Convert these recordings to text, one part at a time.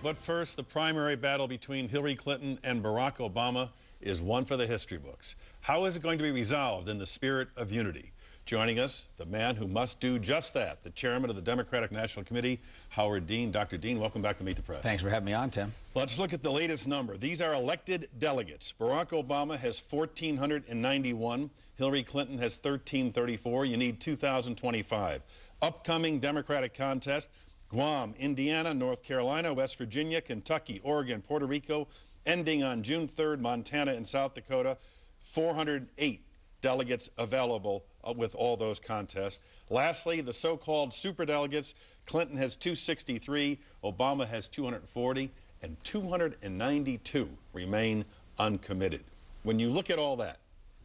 But first, the primary battle between Hillary Clinton and Barack Obama is one for the history books. How is it going to be resolved in the spirit of unity? Joining us, the man who must do just that, the chairman of the Democratic National Committee, Howard Dean. Dr. Dean, welcome back to Meet the Press. Thanks for having me on, Tim. Let's look at the latest number. These are elected delegates. Barack Obama has 1,491. Hillary Clinton has 1,334. You need 2,025. Upcoming Democratic contest: Guam, Indiana, North Carolina, West Virginia, Kentucky, Oregon, Puerto Rico, ending on June 3rd, Montana and South Dakota. 408 delegates available with all those contests. Lastly, the so-called superdelegates. Clinton has 263, Obama has 240, and 292 remain uncommitted. When you look at all that,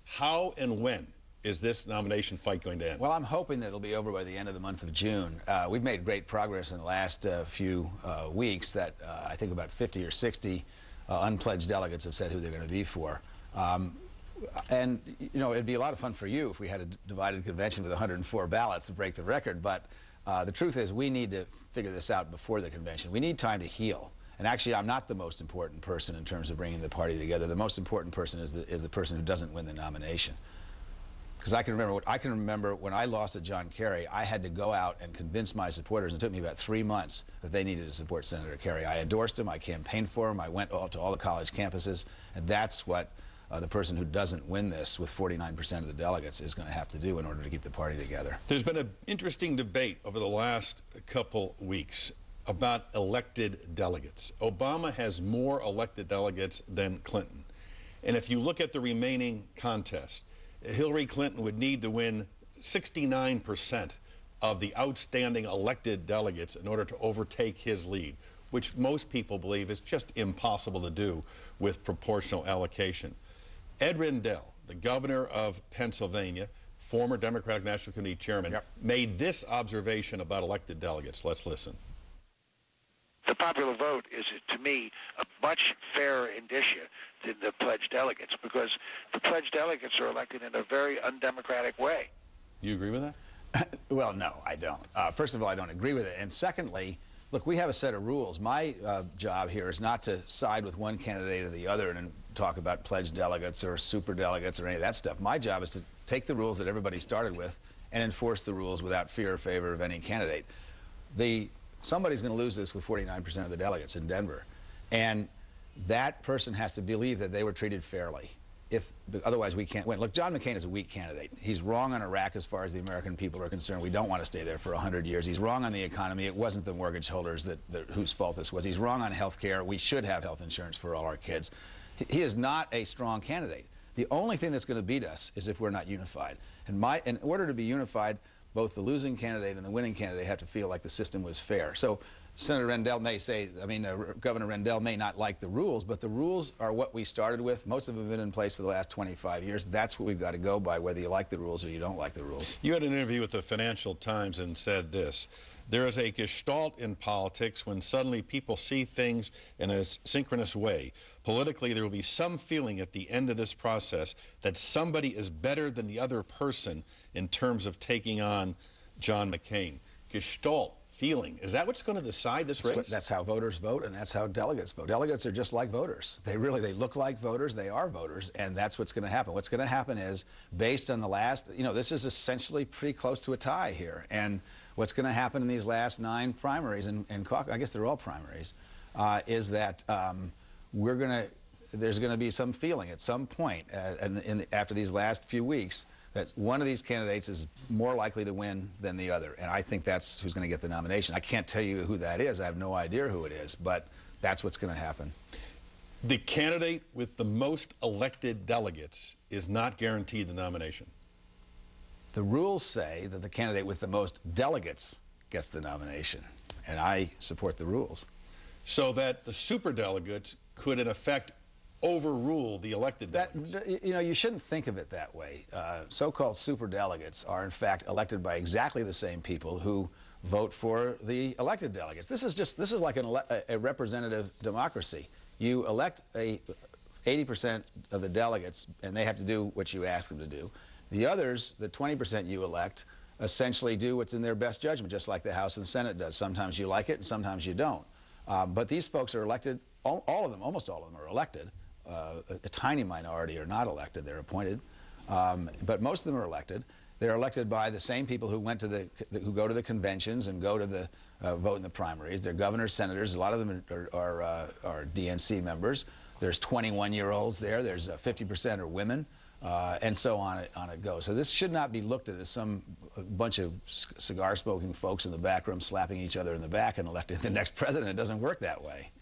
how and when is this nomination fight going to end? Well, I'm hoping that it'll be over by the end of the month of June. We've made great progress in the last few weeks that I think about 50 or 60 unpledged delegates have said who they're going to be for. And, you know, it'd be a lot of fun for you if we had a divided convention with 104 ballots to break the record. But the truth is we need to figure this out before the convention. We need time to heal. And actually, I'm not the most important person in terms of bringing the party together. The most important person is the person who doesn't win the nomination. Because I can remember when I lost to John Kerry, I had to go out and convince my supporters, and it took me about 3 months, that they needed to support Senator Kerry. I endorsed him, I campaigned for him, I went to all the college campuses, and that's what the person who doesn't win this with 49% of the delegates is going to have to do in order to keep the party together. There's been an interesting debate over the last couple weeks about elected delegates. Obama has more elected delegates than Clinton. And if you look at the remaining contest, Hillary Clinton would need to win 69% of the outstanding elected delegates in order to overtake his lead, which most people believe is just impossible to do with proportional allocation. Ed Rendell, the governor of Pennsylvania, former Democratic National Committee chairman, made this observation about elected delegates. Let's listen. The popular vote is, to me, a much fairer indicia than the pledged delegates, because the pledged delegates are elected in a very undemocratic way. You agree with that? Well, no, I don't. First of all, I don't agree with it. And secondly, look, we have a set of rules. My job here is not to side with one candidate or the other and talk about pledged delegates or super delegates or any of that stuff. My job is to take the rules that everybody started with and enforce the rules without fear or favor of any candidate. Somebody's going to lose this with 49% of the delegates in Denver. And that person has to believe that they were treated fairly. Otherwise, we can't win. Look, John McCain is a weak candidate. He's wrong on Iraq as far as the American people are concerned. We don't want to stay there for 100 years. He's wrong on the economy. It wasn't the mortgage holders whose fault this was. He's wrong on health care. We should have health insurance for all our kids. He is not a strong candidate. The only thing that's going to beat us is if we're not unified. And in order to be unified, both the losing candidate and the winning candidate have to feel like the system was fair. So Senator Rendell may say, Governor Rendell may not like the rules, but the rules are what we started with. Most of them have been in place for the last 25 years. That's what we've got to go by, whether you like the rules or you don't like the rules. You had an interview with the Financial Times and said this: there is a gestalt in politics when suddenly people see things in a synchronous way. Politically, there will be some feeling at the end of this process that somebody is better than the other person in terms of taking on John McCain. Gestalt. Feeling. Is that what's going to decide this race? That's how voters vote, and that's how delegates vote. Delegates are just like voters. They look like voters. They are voters, and that's what's going to happen. What's going to happen is, based on the last, this is essentially pretty close to a tie here. And what's going to happen in these last 9 primaries, and I guess they're all primaries, is that there's going to be some feeling at some point after these last few weeks that one of these candidates is more likely to win than the other. And I think that's who's going to get the nomination. I can't tell you who that is. I have no idea who it is, but that's what's going to happen. The candidate with the most elected delegates is not guaranteed the nomination. The rules say that the candidate with the most delegates gets the nomination, and I support the rules. So that the superdelegates could, in effect, overrule the elected delegates. You shouldn't think of it that way. So-called superdelegates are, in fact, elected by exactly the same people who vote for the elected delegates. This is like a representative democracy. You elect 80% of the delegates, and they have to do what you ask them to do. The others, the 20% you elect, essentially do what's in their best judgment, just like the House and the Senate does. Sometimes you like it, and sometimes you don't. But these folks are elected, all of them, almost all of them are elected. A tiny minority are not elected, they're appointed. But most of them are elected. They're elected by the same people who went to who go to the conventions and go to the vote in the primaries. They're governors, senators. A lot of them are DNC members. There's 21-year-olds there. There's 50% are women, and so on it goes. So this should not be looked at as some bunch of cigar-smoking folks in the back room slapping each other in the back and electing the next president. It doesn't work that way.